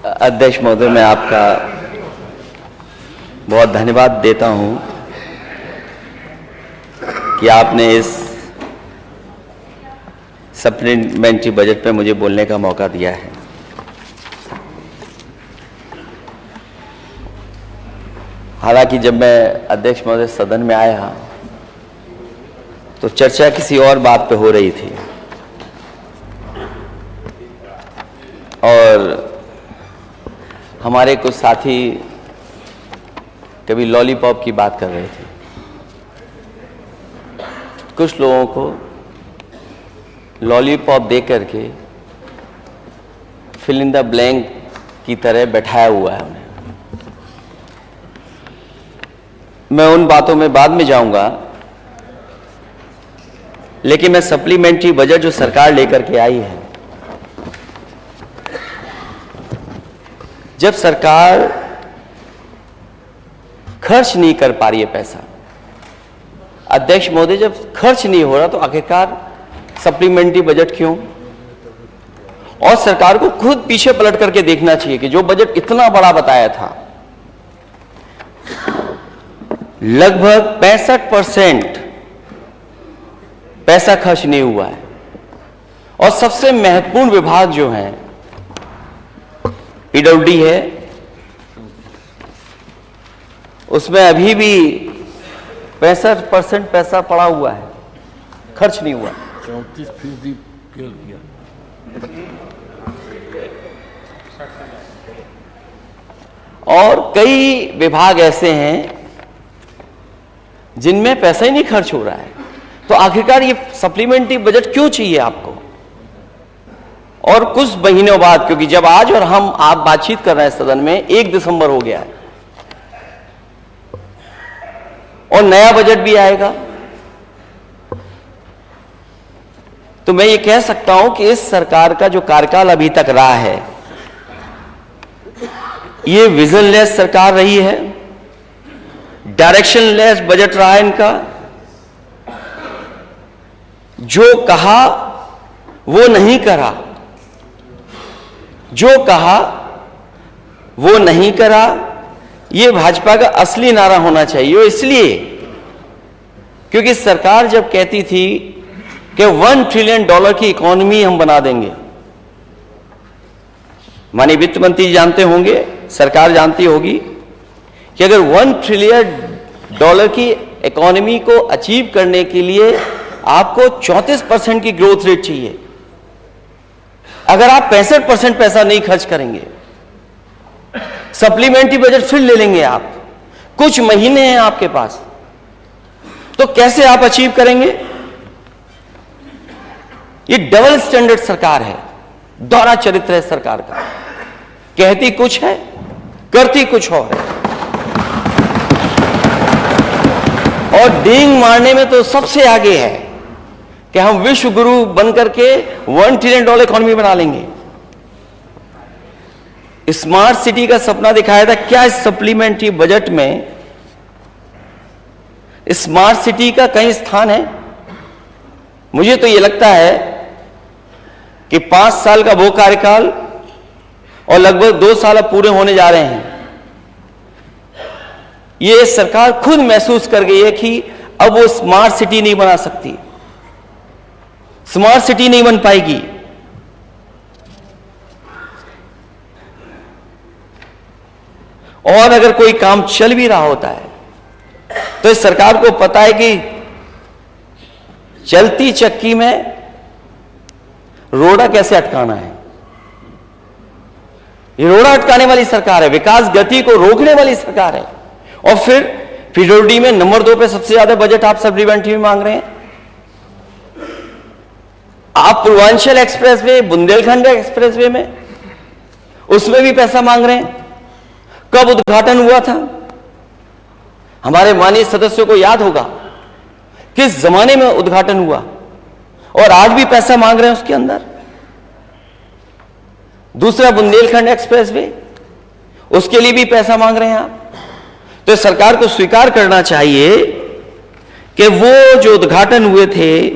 अध्यक्ष महोदय, मैं आपका बहुत धन्यवाद देता हूं कि आपने इस सप्लीमेंट्री बजट पे मुझे बोलने का मौका दिया है। हालांकि जब मैं अध्यक्ष महोदय सदन में आया तो चर्चा किसी और बात पे हो रही थी और हमारे कुछ साथी कभी लॉलीपॉप की बात कर रहे थे। कुछ लोगों को लॉलीपॉप दे करके फिल इन द ब्लैंक की तरह बैठाया हुआ है उन्हें। मैं उन बातों में बाद में जाऊंगा, लेकिन मैं सप्लीमेंट्री बजट जो सरकार लेकर के आई है, जब सरकार खर्च नहीं कर पा रही है पैसा, अध्यक्ष महोदय, जब खर्च नहीं हो रहा तो आखिरकार सप्लीमेंट्री बजट क्यों? और सरकार को खुद पीछे पलट करके देखना चाहिए कि जो बजट इतना बड़ा बताया था, लगभग 65% पैसा खर्च नहीं हुआ है। और सबसे महत्वपूर्ण विभाग जो है पीडब्ल्यूडी है, उसमें अभी भी 65% पैसा पड़ा हुआ है, खर्च नहीं हुआ। 34% फेल किया। और कई विभाग ऐसे हैं जिनमें पैसा ही नहीं खर्च हो रहा है। तो आखिरकार ये सप्लीमेंट्री बजट क्यों चाहिए आपको? और कुछ महीनों बाद, क्योंकि जब आज और आप बातचीत कर रहे हैं सदन में, 1 दिसंबर हो गया है और नया बजट भी आएगा, तो मैं ये कह सकता हूं कि इस सरकार का जो कार्यकाल अभी तक रहा है, ये विजनलेस सरकार रही है, डायरेक्शनलेस बजट रहा है इनका। जो कहा वो नहीं करा, जो कहा वो नहीं करा, ये भाजपा का असली नारा होना चाहिए। और इसलिए क्योंकि सरकार जब कहती थी कि $1 ट्रिलियन की इकोनॉमी हम बना देंगे, माननीय वित्त मंत्री जानते होंगे, सरकार जानती होगी कि अगर $1 ट्रिलियन की इकोनॉमी को अचीव करने के लिए आपको 34% की ग्रोथ रेट चाहिए। अगर आप 65% पैसा नहीं खर्च करेंगे, सप्लीमेंट्री बजट फिर ले लेंगे आप, कुछ महीने हैं आपके पास, तो कैसे आप अचीव करेंगे? ये डबल स्टैंडर्ड सरकार है, दोहरा चरित्र है सरकार का। कहती कुछ है, करती कुछ और है। और डींग मारने में तो सबसे आगे है कि हम विश्व गुरु बनकर के $1 ट्रिलियन इकोनॉमी बना लेंगे। स्मार्ट सिटी का सपना दिखाया था। क्या इस सप्लीमेंट्री बजट में स्मार्ट सिटी का कहीं स्थान है? मुझे तो यह लगता है कि 5 साल का वो कार्यकाल और लगभग 2 साल अब पूरे होने जा रहे हैं, ये सरकार खुद महसूस कर गई है कि अब वो स्मार्ट सिटी नहीं बना सकती, स्मार्ट सिटी नहीं बन पाएगी। और अगर कोई काम चल भी रहा होता है तो इस सरकार को पता है कि चलती चक्की में रोड़ा कैसे अटकाना है। ये रोड़ा अटकाने वाली सरकार है, विकास गति को रोकने वाली सरकार है। और फिर पीडब्ल्यूडी में नंबर 2 पे सबसे ज्यादा बजट आप सप्लीमेंट्री में मांग रहे हैं। आप पूर्वांचल एक्सप्रेसवे, बुंदेलखंड एक्सप्रेसवे में, उसमें भी पैसा मांग रहे हैं। कब उद्घाटन हुआ था? हमारे माननीय सदस्यों को याद होगा किस जमाने में उद्घाटन हुआ, और आज भी पैसा मांग रहे हैं उसके अंदर। दूसरा बुंदेलखंड एक्सप्रेसवे, उसके लिए भी पैसा मांग रहे हैं आप। तो सरकार को स्वीकार करना चाहिए कि वो जो उद्घाटन हुए थे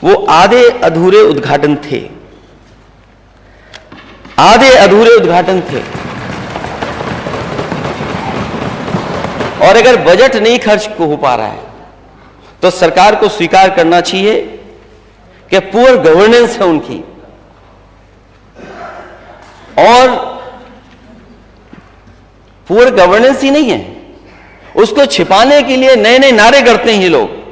वो आधे अधूरे उद्घाटन थे। आधे अधूरे उद्घाटन थे। और अगर बजट नहीं खर्च हो पा रहा है तो सरकार को स्वीकार करना चाहिए कि पुअर गवर्नेंस है उनकी, और पुअर गवर्नेंस ही नहीं है, उसको छिपाने के लिए नए नए नारे करते हैं ये लोग।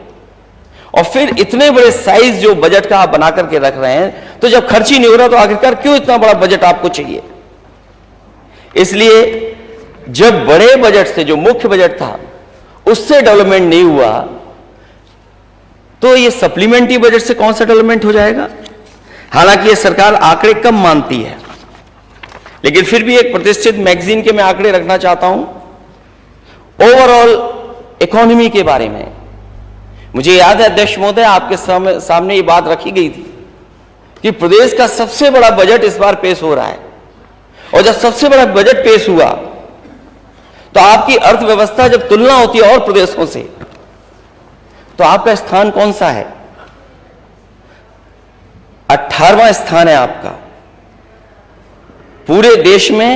और फिर इतने बड़े साइज जो बजट का आप बना करके रख रहे हैं, तो जब खर्च ही नहीं हो रहा तो आखिरकार क्यों इतना बड़ा बजट आपको चाहिए? इसलिए जब बड़े बजट से, जो मुख्य बजट था, उससे डेवलपमेंट नहीं हुआ तो ये सप्लीमेंट्री बजट से कौन सा डेवलपमेंट हो जाएगा? हालांकि ये सरकार आंकड़े कम मानती है, लेकिन फिर भी एक प्रतिष्ठित मैगजीन के मैं आंकड़े रखना चाहता हूं ओवरऑल इकोनॉमी के बारे में। मुझे याद है अध्यक्ष महोदय, आपके सामने ये बात रखी गई थी कि प्रदेश का सबसे बड़ा बजट इस बार पेश हो रहा है, और जब सबसे बड़ा बजट पेश हुआ तो आपकी अर्थव्यवस्था जब तुलना होती है और प्रदेशों से, तो आपका स्थान कौन सा है? 18वां स्थान है आपका। पूरे देश में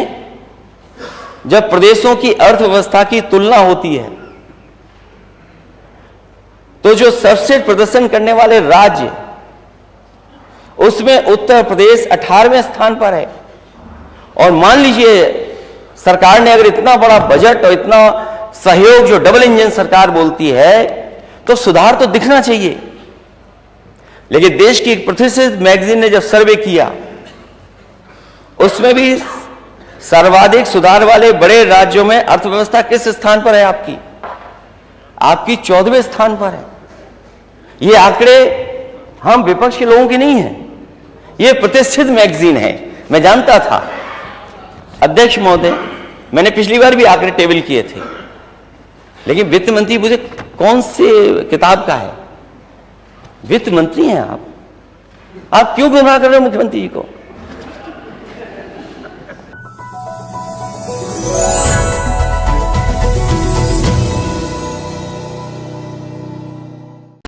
जब प्रदेशों की अर्थव्यवस्था की तुलना होती है तो जो सर्वश्रेष्ठ प्रदर्शन करने वाले राज्य, उसमें उत्तर प्रदेश 18वें स्थान पर है। और मान लीजिए सरकार ने अगर इतना बड़ा बजट और इतना सहयोग, जो डबल इंजन सरकार बोलती है, तो सुधार तो दिखना चाहिए। लेकिन देश की एक प्रतिष्ठित मैगजीन ने जब सर्वे किया, उसमें भी सर्वाधिक सुधार वाले बड़े राज्यों में अर्थव्यवस्था किस स्थान पर है? आपकी 14वें स्थान पर है। ये आंकड़े हम विपक्ष के लोगों के नहीं हैं, ये प्रतिष्ठित मैगजीन है। मैं जानता था अध्यक्ष महोदय, मैंने पिछली बार भी आंकड़े टेबल किए थे, लेकिन वित्त मंत्री मुझे कौन से किताब का है? वित्त मंत्री हैं आप क्यों गुमराह कर रहे हो मुख्यमंत्री जी को?